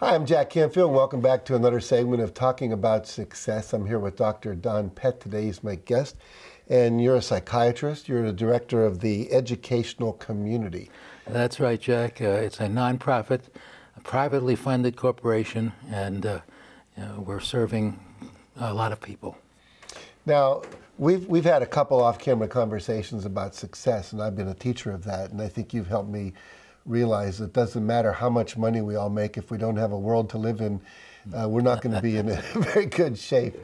Hi, I'm Jack Canfield. Welcome back to another segment of Talking About Success. I'm here with Dr. Don Pett. Today he's my guest. And you're a psychiatrist. You're the director of the educational community. That's right, Jack. It's a nonprofit, a privately funded corporation, and we're serving a lot of people. Now, we've had a couple off-camera conversations about success, and I've been a teacher of that, and I think you've helped me realize it doesn't matter how much money we all make. If we don't have a world to live in, we're not going to be in a very good shape.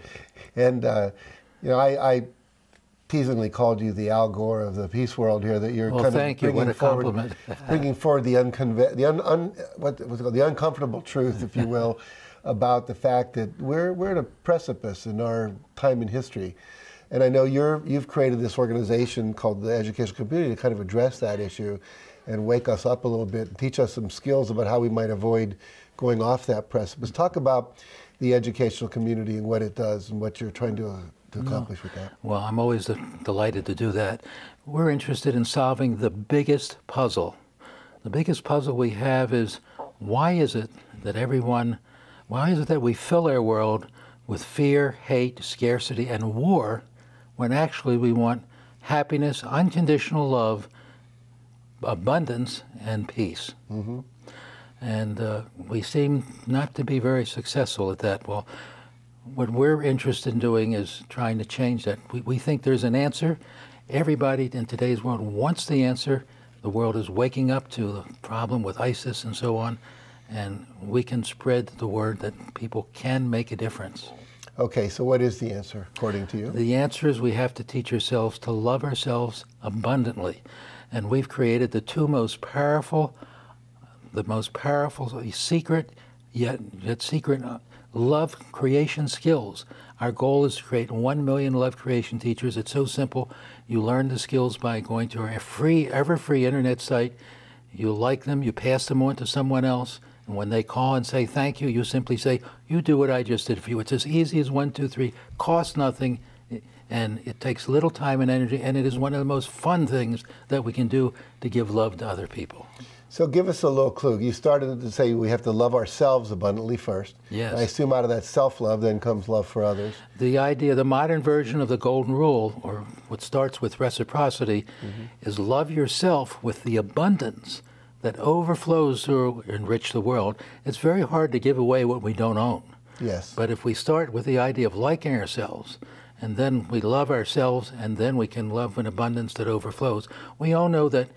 And I teasingly called you the Al Gore of the peace world here. That you're kind of bringing forward the uncomfortable truth, if you will, about the fact that we're at a precipice in our time in history. And I know you've created this organization called the Educational Community to kind of address that issue and wake us up a little bit and teach us some skills about how we might avoid going off that precipice. Talk about the educational community and what it does and what you're trying to accomplish with that. Well, I'm always delighted to do that. We're interested in solving the biggest puzzle. The biggest puzzle we have is why is it that we fill our world with fear, hate, scarcity, and war when actually we want happiness, unconditional love, abundance, and peace. Mm-hmm. And we seem not to be very successful at that. Well, what we're interested in doing is trying to change that. We think there's an answer. Everybody in today's world wants the answer. The world is waking up to the problem with ISIS and so on, and we can spread the word that people can make a difference. Okay, so what is the answer, according to you? The answer is we have to teach ourselves to love ourselves abundantly. And we've created the most powerful secret, yet secret love creation skills. Our goal is to create 1 million love creation teachers. It's so simple. You learn the skills by going to our ever-free internet site. You like them, you pass them on to someone else, and when they call and say thank you, you simply say, you do what I just did for you. It's as easy as 1, 2, 3, costs nothing, and it takes little time and energy, and it is one of the most fun things that we can do to give love to other people. So give us a little clue. You started to say we have to love ourselves abundantly first. Yes. And I assume out of that self-love then comes love for others. The idea, the modern version of the golden rule, or what starts with reciprocity, is love yourself with the abundance that overflows to enrich the world. It's very hard to give away what we don't own. Yes. But if we start with the idea of liking ourselves, and then we love ourselves, and then we can love an abundance that overflows. We all know that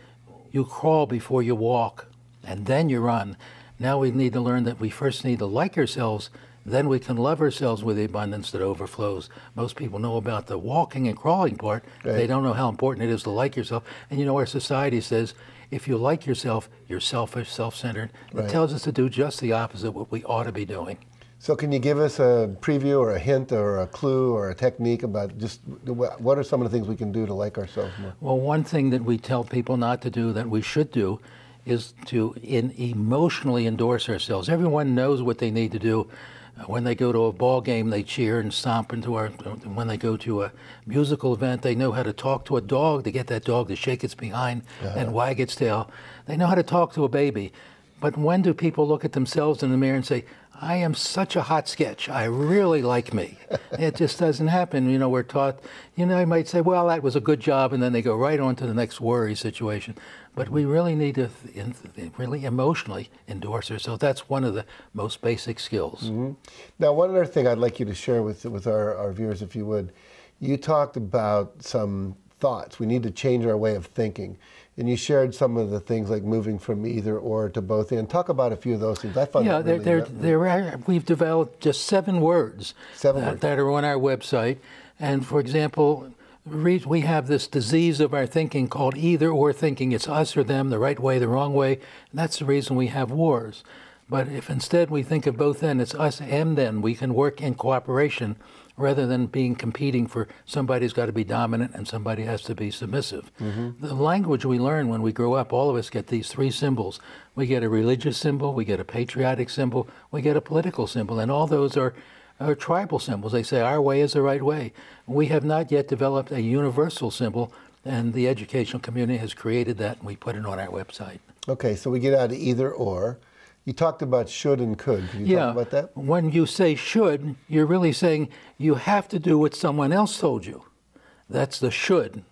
you crawl before you walk, and then you run. Now we need to learn that we first need to like ourselves, then we can love ourselves with the abundance that overflows. Most people know about the walking and crawling part. Right. They don't know how important it is to like yourself. And you know, our society says, if you like yourself, you're selfish, self-centered. Right. It tells us to do just the opposite of what we ought to be doing. So can you give us a preview or a hint or a clue or a technique about just what are some of the things we can do to like ourselves more? Well, one thing that we tell people not to do that we should do is to emotionally endorse ourselves. Everyone knows what they need to do. When they go to a ball game, they cheer and stomp into when they go to a musical event, they know how to talk to a dog to get that dog to shake its behind and wag its tail. They know how to talk to a baby. But when do people look at themselves in the mirror and say, I am such a hot sketch. I really like me. It just doesn't happen. You know, we're taught, you know, you might say, well, that was a good job, and then they go right on to the next worry situation. But we really need to really emotionally endorse ourselves. That's one of the most basic skills. Mm-hmm. Now, one other thing I'd like you to share with our viewers, if you would. You talked about some thoughts. We need to change our way of thinking. And you shared some of the things like moving from either or to both and. Talk about a few of those things. I found we've developed just 7 words, that are on our website. And for example, we have this disease of our thinking called either or thinking. It's us or them, the right way, the wrong way. And that's the reason we have wars. But if instead we think of both and, it's us and them, we can work in cooperation rather than being competing for somebody's got to be dominant and somebody has to be submissive. Mm-hmm. The language we learn when we grow up, all of us get these 3 symbols. We get a religious symbol, we get a patriotic symbol, we get a political symbol, and all those are tribal symbols. They say our way is the right way. We have not yet developed a universal symbol, and the educational community has created that, and we put it on our website. Okay, so we get out of either or. You talked about should and could. Can you talk about that? When you say should, you're really saying you have to do what someone else told you. That's the should.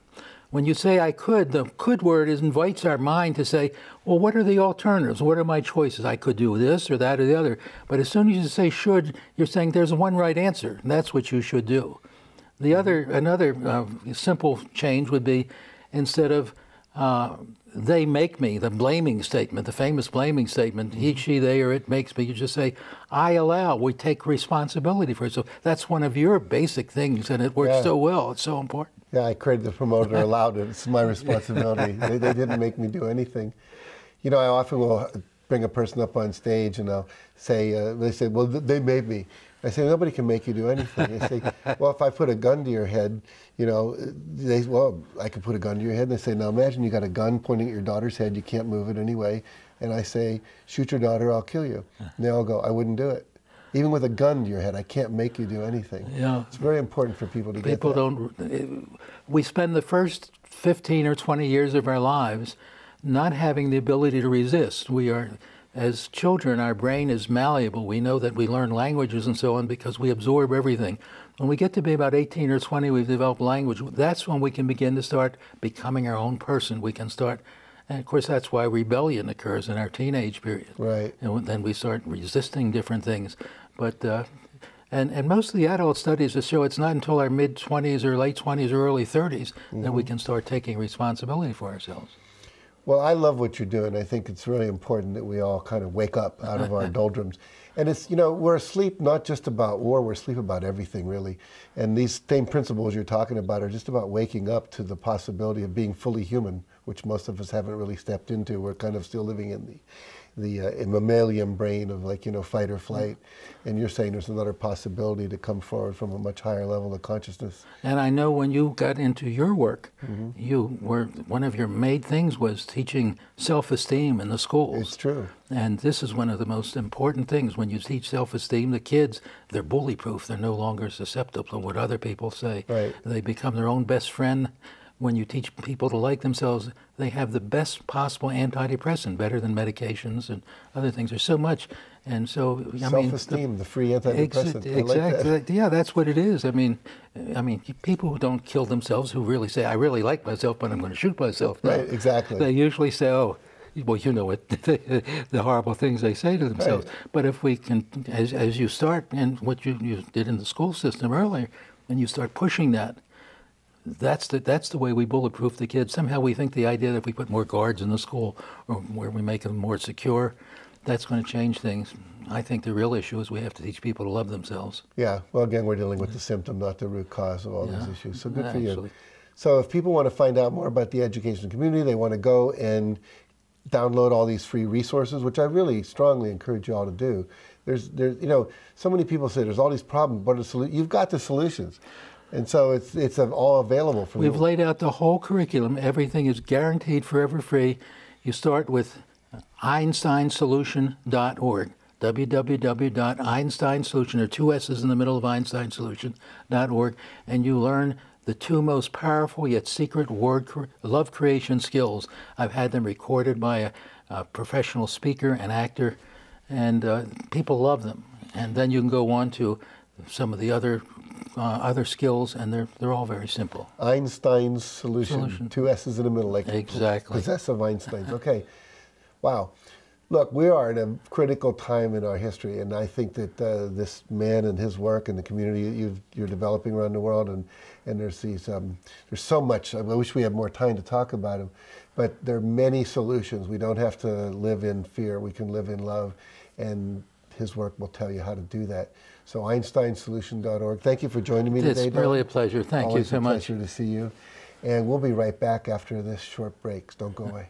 When you say I could, the could word invites our mind to say, well, what are the alternatives? What are my choices? I could do this or that or the other. But as soon as you say should, you're saying there's one right answer, and that's what you should do. Another simple change would be, instead of they make me, the blaming statement, the famous blaming statement, he, she, they, or it makes me, you just say, I allow, we take responsibility for it. So that's one of your basic things, and it works so well. It's so important. Yeah, I created the promoter, allowed it. It's my responsibility. They didn't make me do anything. You know, I often will bring a person up on stage and I'll say, they say, well, they made me. I say, nobody can make you do anything. They say, well, if I put a gun to your head, you know, well, I could put a gun to your head. And they say, now imagine you got a gun pointing at your daughter's head. You can't move it anyway. And I say, shoot your daughter, I'll kill you. And they all go, I wouldn't do it. Even with a gun to your head, I can't make you do anything. Yeah. It's very important for people to get that. People don't, we spend the first 15 or 20 years of our lives not having the ability to resist. We are, as children, our brain is malleable. We know that we learn languages and so on because we absorb everything. When we get to be about 18 or 20, we've developed language. That's when we can begin to start becoming our own person. We can start, and of course that's why rebellion occurs in our teenage period. Right. And then we start resisting different things. But and most of the adult studies show it's not until our mid-20s or late 20s or early 30s that we can start taking responsibility for ourselves. Well, I love what you're doing. I think it's really important that we all kind of wake up out of our doldrums. And it's, you know, we're asleep not just about war, we're asleep about everything, really. And these same principles you're talking about are just about waking up to the possibility of being fully human, which most of us haven't really stepped into. We're kind of still living in the mammalian brain of, like, you know, fight or flight. And you're saying there's another possibility to come forward from a much higher level of consciousness. And I know when you got into your work, you were, one of your main things was teaching self-esteem in the schools. It's true. And this is one of the most important things. When you teach self-esteem, the kids, they're bully-proof. They're no longer susceptible to what other people say. Right. They become their own best friend. When you teach people to like themselves, they have the best possible antidepressant, better than medications and other things. There's so much. And so, I mean, self-esteem, the free antidepressant. Exactly. Like that. Yeah, that's what it is. I mean, people who don't kill themselves, who really say, I really like myself, but I'm going to shoot myself. No. Right, exactly. They usually say, oh, well, you know what, the horrible things they say to themselves. Right. But if we can, as you start, and what you did in the school system earlier, and you start pushing that, that's the way we bulletproof the kids. Somehow we think the idea that if we put more guards in the school or where we make them more secure, that's going to change things. I think the real issue is we have to teach people to love themselves. Yeah, well, again, we're dealing with the symptom, not the root cause of all these issues. So good for you. So if people want to find out more about the education community, they want to go and download all these free resources, which I really strongly encourage you all to do. There's you know, so many people say there's all these problems, but you've got the solutions. And so it's all available for you. We've laid out the whole curriculum. Everything is guaranteed forever free. You start with EinsteinSolution.org, www.EinsteinSolution, there are two S's in the middle of EinsteinSolution.org, and you learn the two most powerful yet secret love creation skills. I've had them recorded by a professional speaker and actor, and people love them. And then you can go on to some of the other skills, and they're all very simple. Einstein's solution. Two S's in the middle, like exactly. Possessive Einsteins. Okay. Wow. Look, we are in a critical time in our history, and I think that this man and his work and the community you're developing around the world, and there's so much. I wish we had more time to talk about them, but there are many solutions. We don't have to live in fear. We can live in love, and his work will tell you how to do that. So EinsteinSolution.org. Thank you for joining me today, It's really a pleasure. Thank you so much. Always a pleasure to see you. And we'll be right back after this short break. Don't go away.